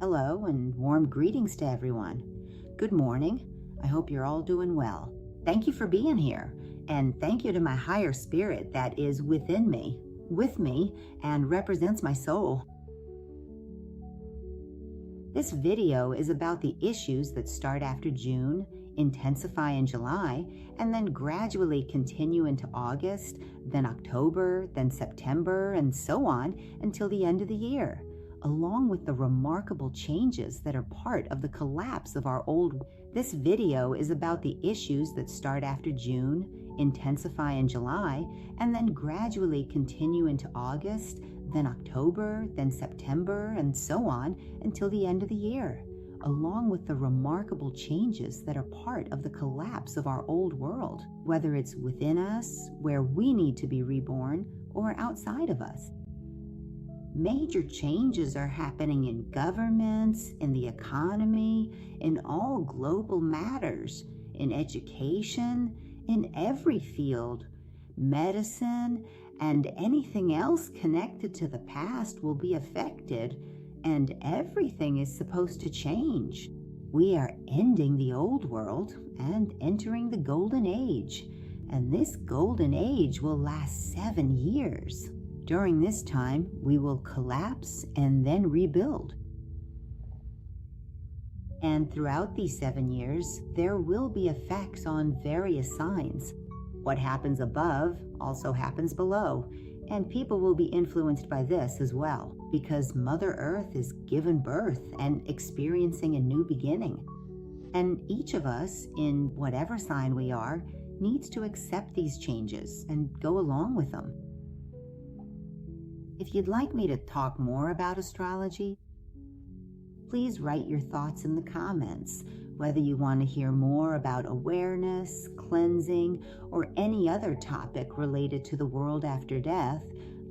Hello and warm greetings to everyone. Good morning. I hope you're all doing well. Thank you for being here, and thank you to my higher spirit that is within me, with me, and represents my soul. This video is about the issues that start after June, intensify in July, and then gradually continue into August, then October, then September, and so on until the end of the year, along with the remarkable changes that are part of the collapse of our old. This video is about the issues that start after June, intensify in July, and then gradually continue into August, then October, then September, and so on until the end of the year, along with the remarkable changes that are part of the collapse of our old world, whether it's within us, where we need to be reborn, or outside of us. Major changes are happening in governments, in the economy, in all global matters, in education, in every field. Medicine and anything else connected to the past will be affected, and everything is supposed to change. We are ending the old world and entering the golden age, and this golden age will last 7 years. During this time, we will collapse and then rebuild. And throughout these 7 years, there will be effects on various signs. What happens above also happens below, and people will be influenced by this as well, because Mother Earth is given birth and experiencing a new beginning. And each of us, in whatever sign we are, needs to accept these changes and go along with them. If you'd like me to talk more about astrology, please write your thoughts in the comments. Whether you want to hear more about awareness, cleansing, or any other topic related to the world after death,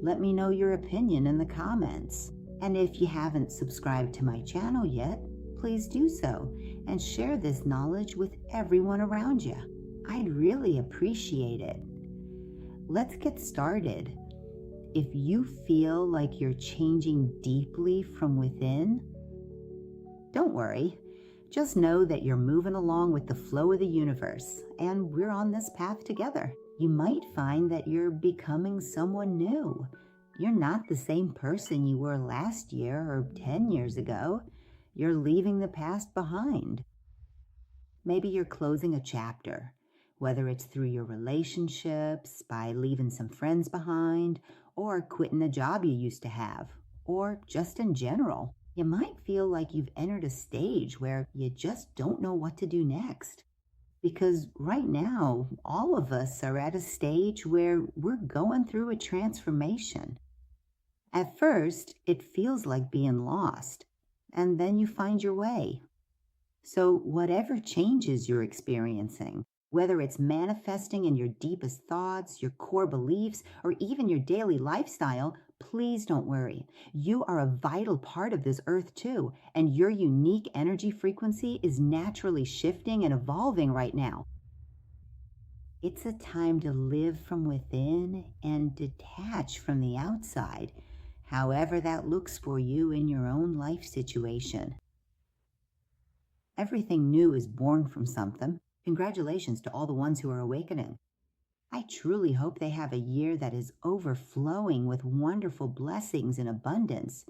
let me know your opinion in the comments. And if you haven't subscribed to my channel yet, please do so and share this knowledge with everyone around you. I'd really appreciate it. Let's get started. If you feel like you're changing deeply from within, don't worry. Just know that you're moving along with the flow of the universe, and we're on this path together. You might find that you're becoming someone new. You're not the same person you were last year or 10 years ago. You're leaving the past behind. Maybe you're closing a chapter, whether it's through your relationships, by leaving some friends behind, or quitting a job you used to have, or just in general. You might feel like you've entered a stage where you just don't know what to do next. Because right now, all of us are at a stage where we're going through a transformation. At first, it feels like being lost, and then you find your way. So whatever changes you're experiencing, whether it's manifesting in your deepest thoughts, your core beliefs, or even your daily lifestyle, please don't worry. You are a vital part of this earth too, and your unique energy frequency is naturally shifting and evolving right now. It's a time to live from within and detach from the outside, however that looks for you in your own life situation. Everything new is born from something. Congratulations to all the ones who are awakening. I truly hope they have a year that is overflowing with wonderful blessings and abundance,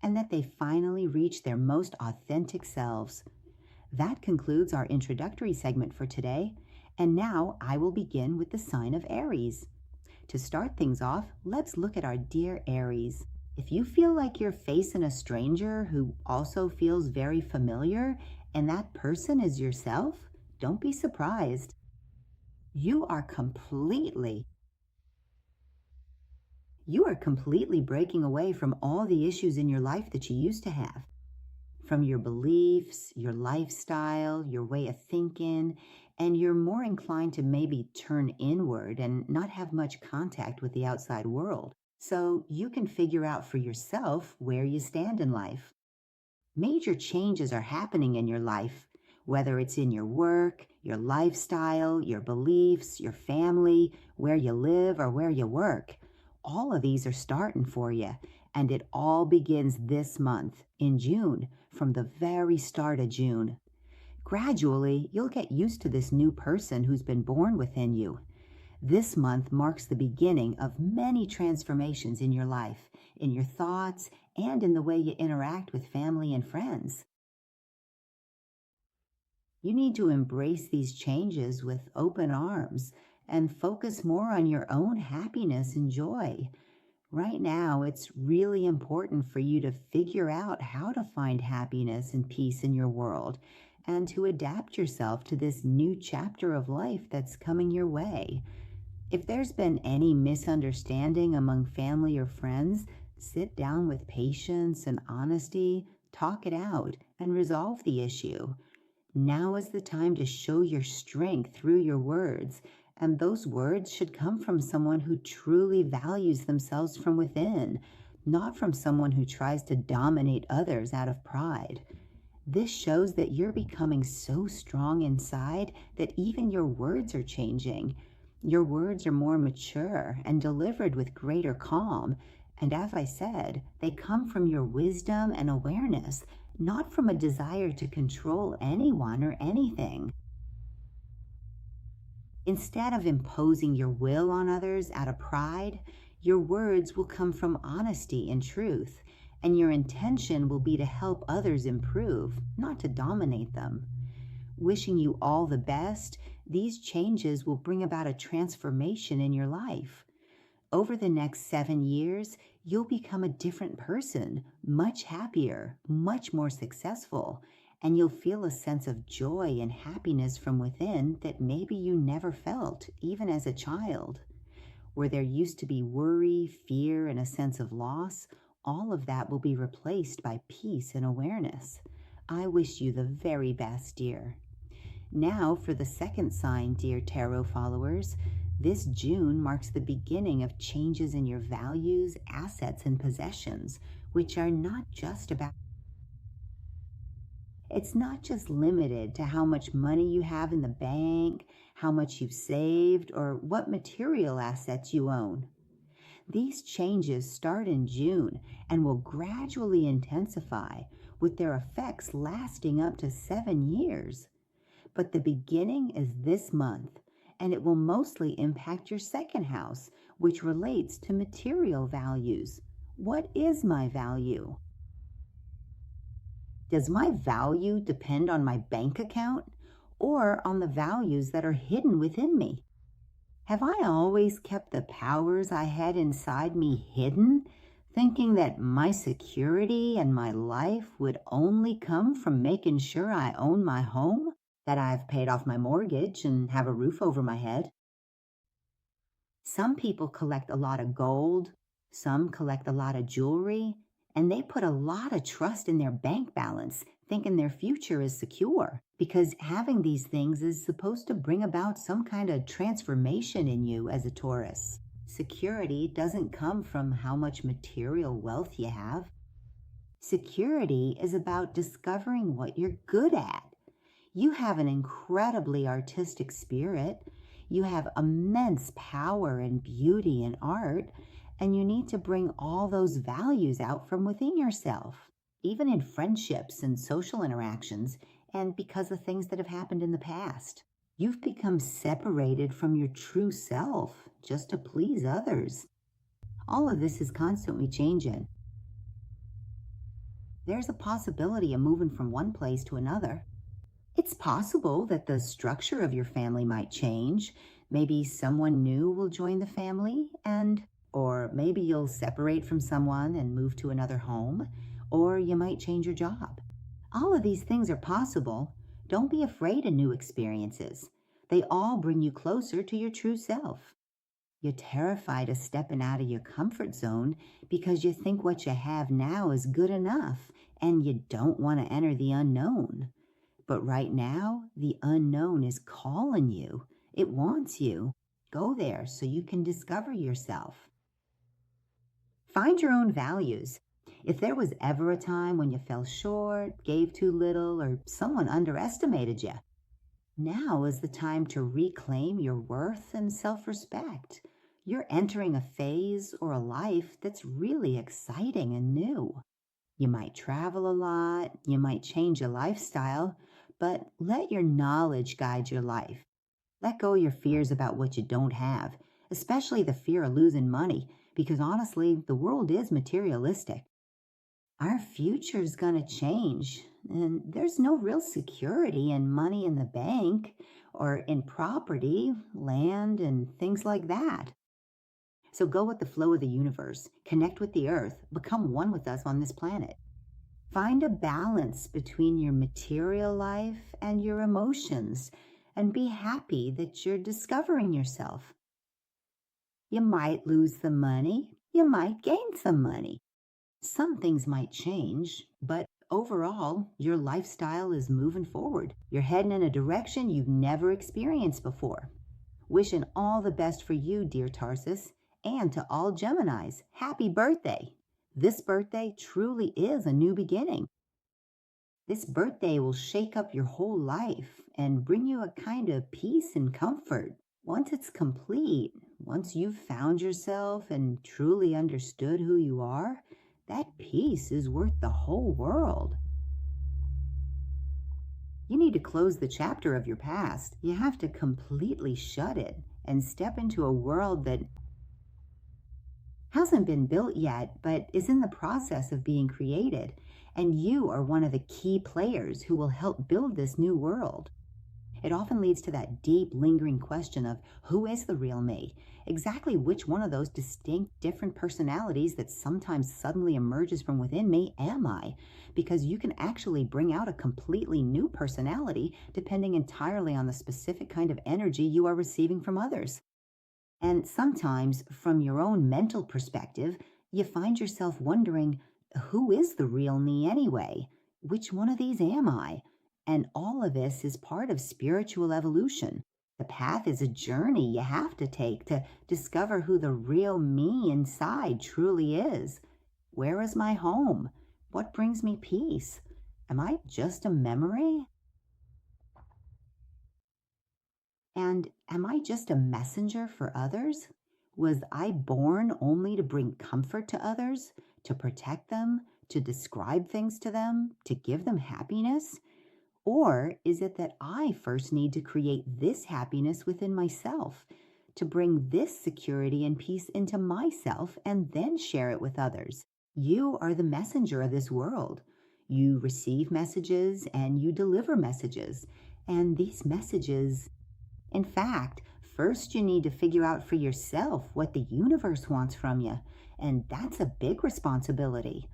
and that they finally reach their most authentic selves. That concludes our introductory segment for today, and now I will begin with the sign of Aries. To start things off, let's look at our dear Aries. If you feel like you're facing a stranger who also feels very familiar, and that person is yourself, don't be surprised. You are completely breaking away from all the issues in your life that you used to have. From your beliefs, your lifestyle, your way of thinking, and you're more inclined to maybe turn inward and not have much contact with the outside world. So you can figure out for yourself where you stand in life. Major changes are happening in your life, whether it's in your work, your lifestyle, your beliefs, your family, where you live, or where you work. All of these are starting for you, And it all begins this month, in June, from the very start of June. Gradually, you'll get used to this new person who's been born within you. This month marks the beginning of many transformations in your life, in your thoughts, and in the way you interact with family and friends. You need to embrace these changes with open arms and focus more on your own happiness and joy. Right now, it's really important for you to figure out how to find happiness and peace in your world and to adapt yourself to this new chapter of life that's coming your way. If there's been any misunderstanding among family or friends, sit down with patience and honesty, talk it out, and resolve the issue. Now is the time to show your strength through your words, and those words should come from someone who truly values themselves from within, not from someone who tries to dominate others out of pride. This shows that you're becoming so strong inside that even your words are changing. Your words are more mature and delivered with greater calm. And as I said, they come from your wisdom and awareness, not from a desire to control anyone or anything. Instead of imposing your will on others out of pride, your words will come from honesty and truth, and your intention will be to help others improve, not to dominate them. Wishing you all the best, these changes will bring about a transformation in your life. Over the next 7 years, you'll become a different person, much happier, much more successful, and you'll feel a sense of joy and happiness from within that maybe you never felt, even as a child. Where there used to be worry, fear, and a sense of loss, all of that will be replaced by peace and awareness. I wish you the very best, dear. Now, for the second sign, dear tarot followers, this June marks the beginning of changes in your values, assets, and possessions, which are not just about. It's not just limited to how much money you have in the bank, how much you've saved, or what material assets you own. These changes start in June and will gradually intensify, with their effects lasting up to 7 years. But the beginning is this month, and it will mostly impact your second house, which relates to material values. What is my value? Does my value depend on my bank account or on the values that are hidden within me? Have I always kept the powers I had inside me hidden, thinking that my security and my life would only come from making sure I own my home, that I've paid off my mortgage and have a roof over my head? Some people collect a lot of gold, some collect a lot of jewelry, and they put a lot of trust in their bank balance, thinking their future is secure, because having these things is supposed to bring about some kind of transformation in you as a Taurus. Security doesn't come from how much material wealth you have. Security is about discovering what you're good at. You have an incredibly artistic spirit. You have immense power and beauty and art, and you need to bring all those values out from within yourself, even in friendships and social interactions, and because of things that have happened in the past. You've become separated from your true self just to please others. All of this is constantly changing. There's a possibility of moving from one place to another. It's possible that the structure of your family might change. Maybe someone new will join the family, or maybe you'll separate from someone and move to another home, or you might change your job. All of these things are possible. Don't be afraid of new experiences. They all bring you closer to your true self. You're terrified of stepping out of your comfort zone because you think what you have now is good enough and you don't want to enter the unknown. But right now, the unknown is calling you. It wants you. Go there so you can discover yourself. Find your own values. If there was ever a time when you fell short, gave too little, or someone underestimated you, now is the time to reclaim your worth and self-respect. You're entering a phase or a life that's really exciting and new. You might travel a lot, you might change your lifestyle, but let your knowledge guide your life. Let go of your fears about what you don't have, especially the fear of losing money, because honestly, the world is materialistic. Our future's going to change, and there's no real security in money in the bank or in property, land, and things like that. So go with the flow of the universe, connect with the earth, become one with us on this planet. Find a balance between your material life and your emotions, and be happy that you're discovering yourself. You might lose the money, you might gain some money. Some things might change, but overall, your lifestyle is moving forward. You're heading in a direction you've never experienced before. Wishing all the best for you, dear Tarsus, and to all Geminis. Happy birthday! This birthday truly is a new beginning. This birthday will shake up your whole life and bring you a kind of peace and comfort. Once it's complete, once you've found yourself and truly understood who you are, that peace is worth the whole world. You need to close the chapter of your past. You have to completely shut it and step into a world that hasn't been built yet, but is in the process of being created. And you are one of the key players who will help build this new world. It often leads to that deep, lingering question of who is the real me? Exactly which one of those distinct, different personalities that sometimes suddenly emerges from within me am I? Because you can actually bring out a completely new personality depending entirely on the specific kind of energy you are receiving from others. And sometimes, from your own mental perspective, you find yourself wondering, who is the real me anyway? Which one of these am I? And all of this is part of spiritual evolution. The path is a journey you have to take to discover who the real me inside truly is. Where is my home? What brings me peace? Am I just a memory? And am I just a messenger for others? Was I born only to bring comfort to others, to protect them, to describe things to them, to give them happiness? Or is it that I first need to create this happiness within myself, to bring this security and peace into myself and then share it with others? You are the messenger of this world. You receive messages and you deliver messages. And these messages, in fact, first you need to figure out for yourself what the universe wants from you. And that's a big responsibility.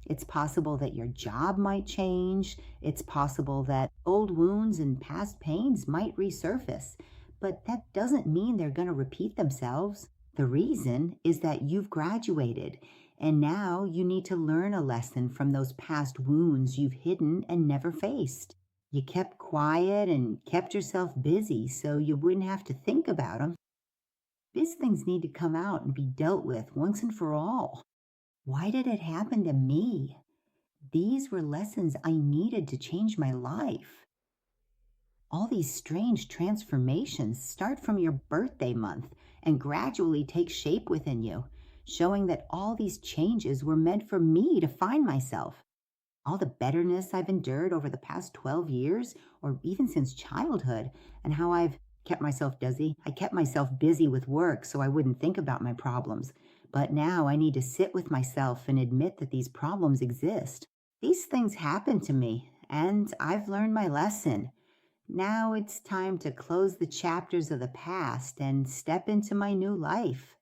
It's possible that your job might change. It's possible that old wounds and past pains might resurface. But that doesn't mean they're going to repeat themselves. The reason is that you've graduated, and now you need to learn a lesson from those past wounds you've hidden and never faced. You kept quiet and kept yourself busy so you wouldn't have to think about them. These things need to come out and be dealt with once and for all. Why did it happen to me? These were lessons I needed to change my life. All these strange transformations start from your birthday month and gradually take shape within you, showing that all these changes were meant for me to find myself. All the bitterness I've endured over the past 12 years, or even since childhood, and how I've kept myself busy. I kept myself busy with work so I wouldn't think about my problems. But now I need to sit with myself and admit that these problems exist. These things happen to me, and I've learned my lesson. Now it's time to close the chapters of the past and step into my new life.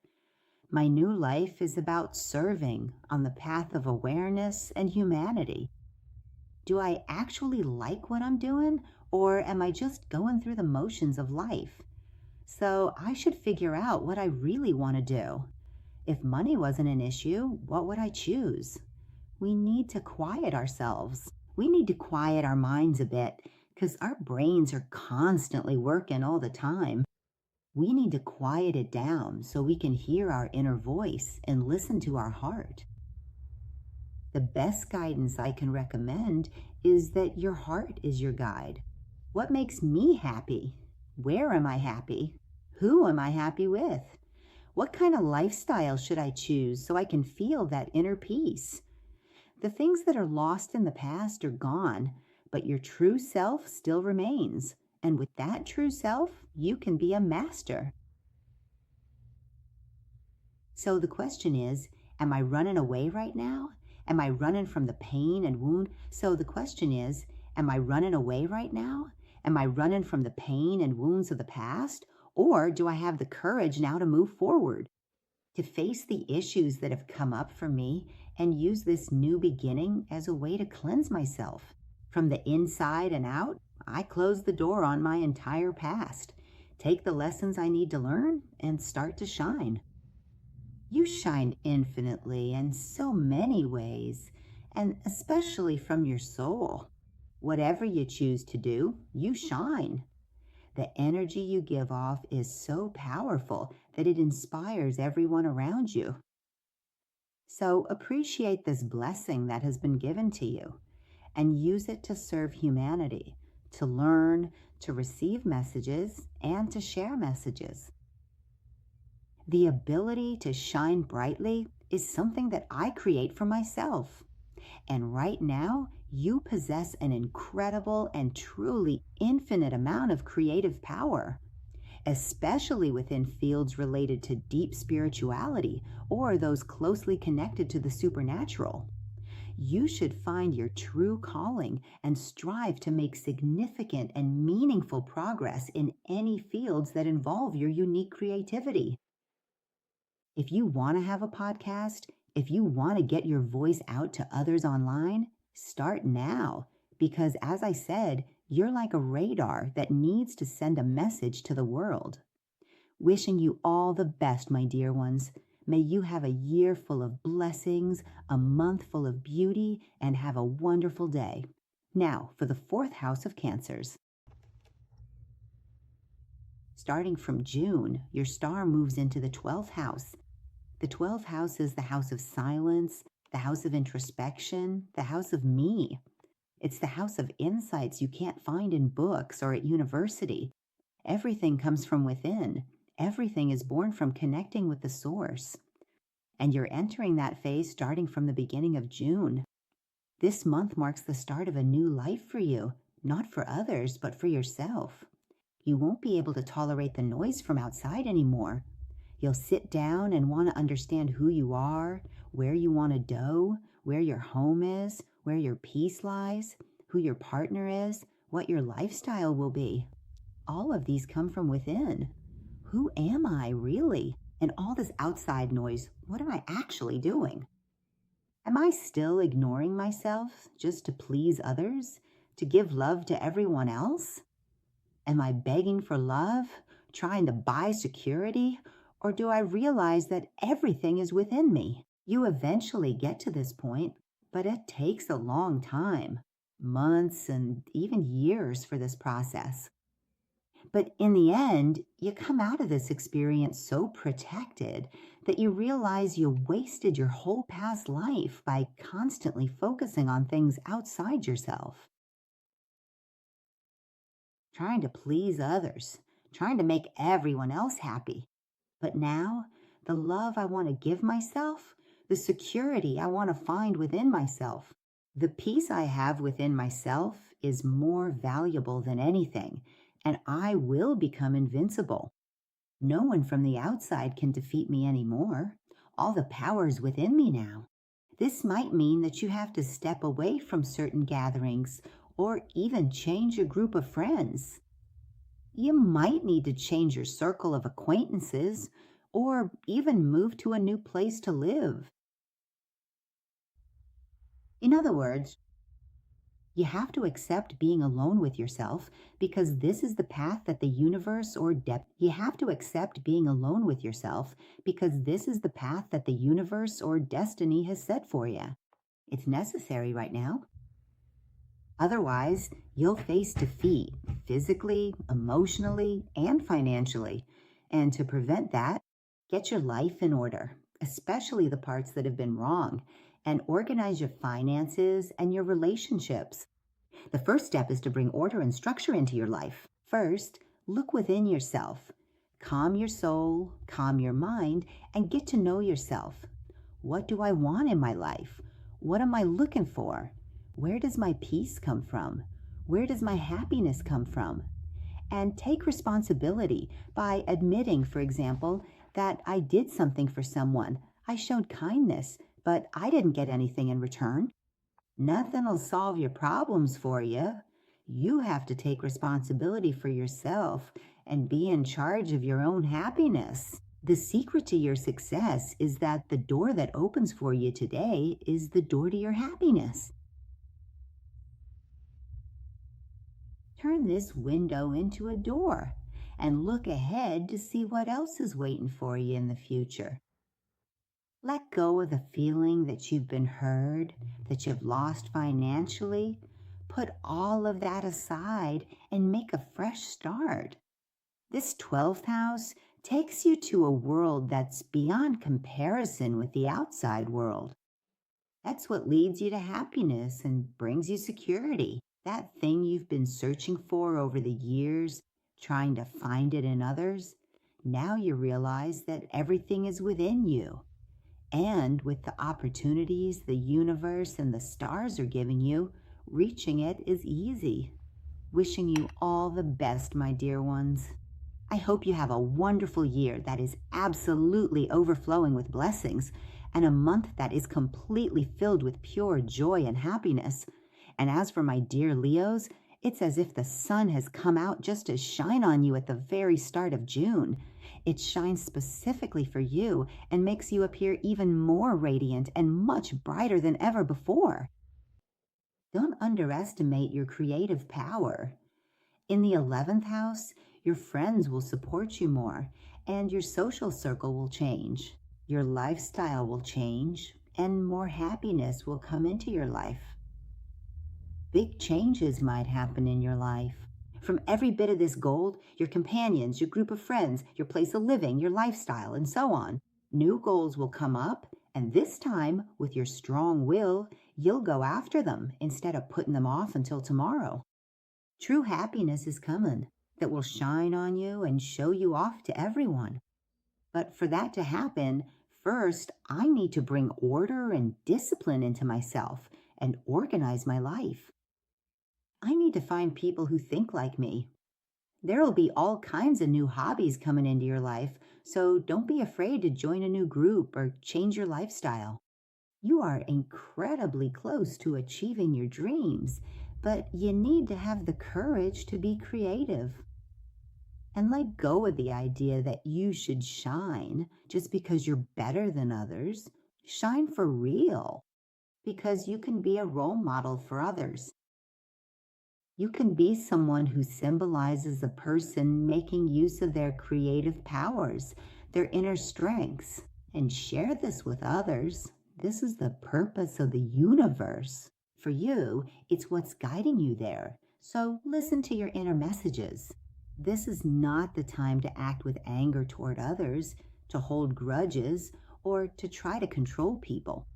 My new life is about serving on the path of awareness and humanity. Do I actually like what I'm doing, or am I just going through the motions of life? So I should figure out what I really want to do. If money wasn't an issue, what would I choose? We need to quiet ourselves. We need to quiet our minds a bit because our brains are constantly working all the time. We need to quiet it down so we can hear our inner voice and listen to our heart. The best guidance I can recommend is that your heart is your guide. What makes me happy? Where am I happy? Who am I happy with? What kind of lifestyle should I choose so I can feel that inner peace? The things that are lost in the past are gone, but your true self still remains. And with that true self, you can be a master. So the question is, am I running away right now? Am I running from the pain and wound? So the question is, am I running away right now? Am I running from the pain and wounds of the past? Or do I have the courage now to move forward, to face the issues that have come up for me and use this new beginning as a way to cleanse myself? From the inside and out, I close the door on my entire past, take the lessons I need to learn, and start to shine. You shine infinitely in so many ways, and especially from your soul. Whatever you choose to do, you shine. The energy you give off is so powerful that it inspires everyone around you. So appreciate this blessing that has been given to you and use it to serve humanity, to learn, to receive messages, and to share messages. The ability to shine brightly is something that I create for myself. And right now, you possess an incredible and truly infinite amount of creative power, especially within fields related to deep spirituality or those closely connected to the supernatural. You should find your true calling and strive to make significant and meaningful progress in any fields that involve your unique creativity. If you want to have a podcast, if you want to get your voice out to others online, start now. Because as I said, you're like a radar that needs to send a message to the world. Wishing you all the best, my dear ones. May you have a year full of blessings, a month full of beauty, and have a wonderful day. Now, for the 4th house of Cancers. Starting from June, your star moves into the 12th house. The 12th house is the house of silence, the house of introspection, the house of me. It's the house of insights you can't find in books or at university. Everything comes from within. Everything is born from connecting with the source. And you're entering that phase starting from the beginning of June. This month marks the start of a new life for you, not for others, but for yourself. You won't be able to tolerate the noise from outside anymore. You'll sit down and want to understand who you are, where you want to go, where your home is, where your peace lies, who your partner is, what your lifestyle will be. All of these come from within. Who am I really? And all this outside noise, what am I actually doing? Am I still ignoring myself just to please others, to give love to everyone else? Am I begging for love, trying to buy security? Or do I realize that everything is within me? You eventually get to this point, but it takes a long time, months and even years for this process. But in the end, you come out of this experience so protected that you realize you wasted your whole past life by constantly focusing on things outside yourself. Trying to please others, trying to make everyone else happy. But now, the love I want to give myself, the security I want to find within myself, the peace I have within myself is more valuable than anything, and I will become invincible. No one from the outside can defeat me anymore. All the power is within me now. This might mean that you have to step away from certain gatherings or even change your group of friends. You might need to change your circle of acquaintances or even move to a new place to live. In other words, you have to accept being alone with yourself because this is the path that the universe or You have to accept being alone with yourself because this is the path that the universe or destiny has set for you. It's necessary right now. Otherwise, you'll face defeat physically, emotionally, and financially. And to prevent that, get your life in order, especially the parts that have been wrong, and organize your finances and your relationships. The first step is to bring order and structure into your life. First, look within yourself. Calm your soul, calm your mind, and get to know yourself. What do I want in my life? What am I looking for? Where does my peace come from? Where does my happiness come from? And take responsibility by admitting, for example, that I did something for someone. I showed kindness, but I didn't get anything in return. Nothing will solve your problems for you. You have to take responsibility for yourself and be in charge of your own happiness. The secret to your success is that the door that opens for you today is the door to your happiness. Turn this window into a door and look ahead to see what else is waiting for you in the future. Let go of the feeling that you've been heard, that you've lost financially. Put all of that aside and make a fresh start. This 12th house takes you to a world that's beyond comparison with the outside world. That's what leads you to happiness and brings you security. That thing you've been searching for over the years, trying to find it in others, now you realize that everything is within you. And with the opportunities the universe and the stars are giving you, reaching it is easy. Wishing you all the best, my dear ones. I hope you have a wonderful year that is absolutely overflowing with blessings, and a month that is completely filled with pure joy and happiness. And as for my dear Leos, it's as if the sun has come out just to shine on you at the very start of June. It shines specifically for you and makes you appear even more radiant and much brighter than ever before. Don't underestimate your creative power. In the 11th house, your friends will support you more, and your social circle will change. Your lifestyle will change, and more happiness will come into your life. Big changes might happen in your life. From every bit of this gold, your companions, your group of friends, your place of living, your lifestyle, and so on. New goals will come up, and this time, with your strong will, you'll go after them instead of putting them off until tomorrow. True happiness is coming that will shine on you and show you off to everyone. But for that to happen, first, I need to bring order and discipline into myself and organize my life. I need to find people who think like me. There will be all kinds of new hobbies coming into your life, so don't be afraid to join a new group or change your lifestyle. You are incredibly close to achieving your dreams, but you need to have the courage to be creative. And let go of the idea that you should shine just because you're better than others. Shine for real, because you can be a role model for others. You can be someone who symbolizes a person making use of their creative powers, their inner strengths, and share this with others. This is the purpose of the universe. For you, it's what's guiding you there. So listen to your inner messages. This is not the time to act with anger toward others, to hold grudges, or to try to control people.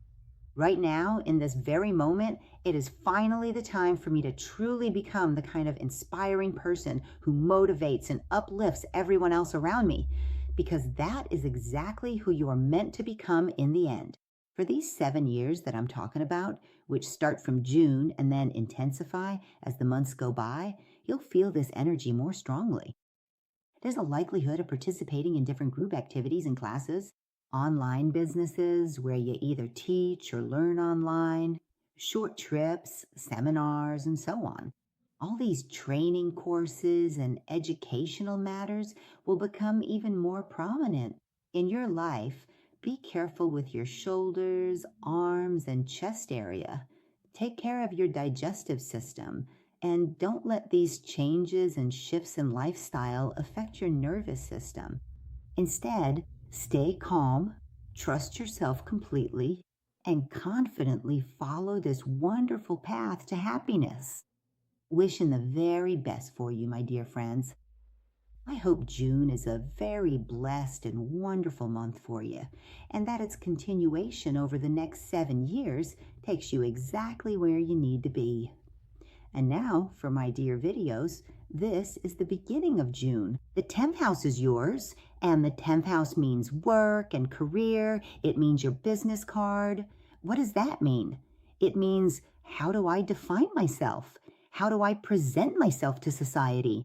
Right now, in this very moment, it is finally the time for me to truly become the kind of inspiring person who motivates and uplifts everyone else around me, because that is exactly who you are meant to become in the end. For these 7 years that I'm talking about, which start from June and then intensify as the months go by, you'll feel this energy more strongly. There's a likelihood of participating in different group activities and classes, online businesses where you either teach or learn online, short trips, seminars, and so on. All these training courses and educational matters will become even more prominent in your life. Be careful with your shoulders, arms, and chest area. Take care of your digestive system, and don't let these changes and shifts in lifestyle affect your nervous system. Instead, stay calm, trust yourself completely, and confidently follow this wonderful path to happiness. Wishing the very best for you, my dear friends. I hope June is a very blessed and wonderful month for you, and that its continuation over the next 7 years takes you exactly where you need to be. And now, for my dear videos, this is the beginning of June. The 10th house is yours, and the 10th house means work and career. It means your business card. What does that mean? It means, how do I define myself? How do I present myself to society?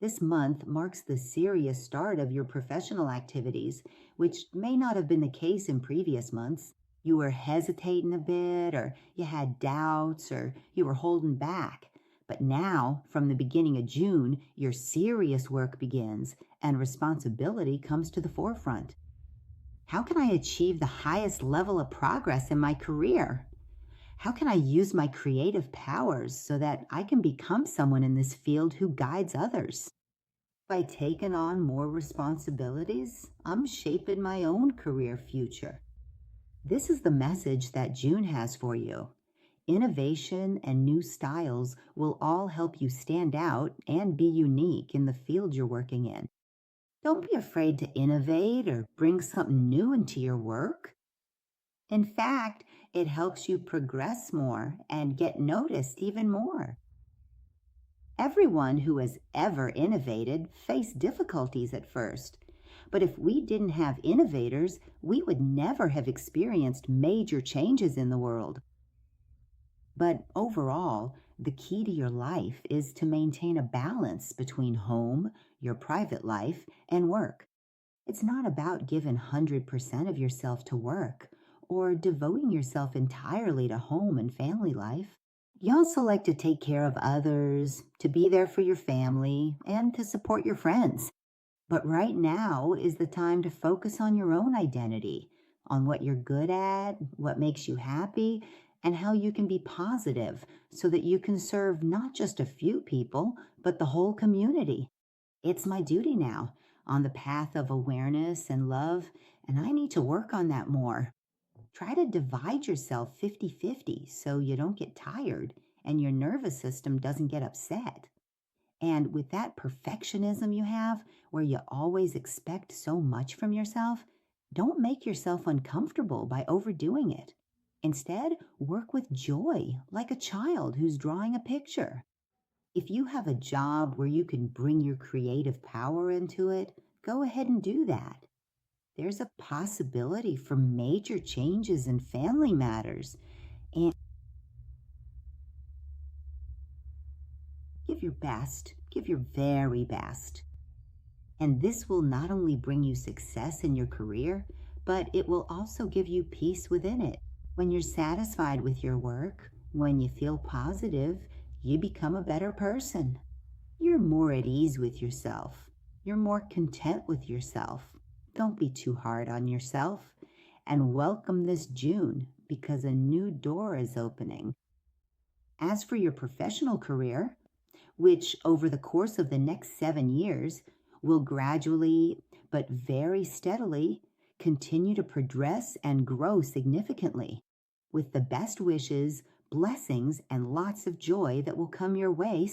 This month marks the serious start of your professional activities, which may not have been the case in previous months. You were hesitating a bit, or you had doubts, or you were holding back. But now, from the beginning of June, your serious work begins, and responsibility comes to the forefront. How can I achieve the highest level of progress in my career? How can I use my creative powers so that I can become someone in this field who guides others? By taking on more responsibilities, I'm shaping my own career future. This is the message that June has for you. Innovation and new styles will all help you stand out and be unique in the field you're working in. Don't be afraid to innovate or bring something new into your work. In fact, it helps you progress more and get noticed even more. Everyone who has ever innovated faced difficulties at first. But if we didn't have innovators, we would never have experienced major changes in the world. But overall, the key to your life is to maintain a balance between home, your private life, and work. It's not about giving 100% of yourself to work or devoting yourself entirely to home and family life. You also like to take care of others, to be there for your family, and to support your friends. But right now is the time to focus on your own identity, on what you're good at, what makes you happy, and how you can be positive so that you can serve not just a few people, but the whole community. It's my duty now, on the path of awareness and love, and I need to work on that more. Try to divide yourself 50-50 so you don't get tired and your nervous system doesn't get upset. And with that perfectionism you have, where you always expect so much from yourself, don't make yourself uncomfortable by overdoing it. Instead, work with joy, like a child who's drawing a picture. If you have a job where you can bring your creative power into it, go ahead and do that. There's a possibility for major changes in family matters, and give your best, give your very best. And this will not only bring you success in your career, but it will also give you peace within it. When you're satisfied with your work, when you feel positive, you become a better person. You're more at ease with yourself. You're more content with yourself. Don't be too hard on yourself. And welcome this June, because a new door is opening. As for your professional career, which over the course of the next 7 years will gradually but very steadily continue to progress and grow significantly, with the best wishes, blessings, and lots of joy that will come your way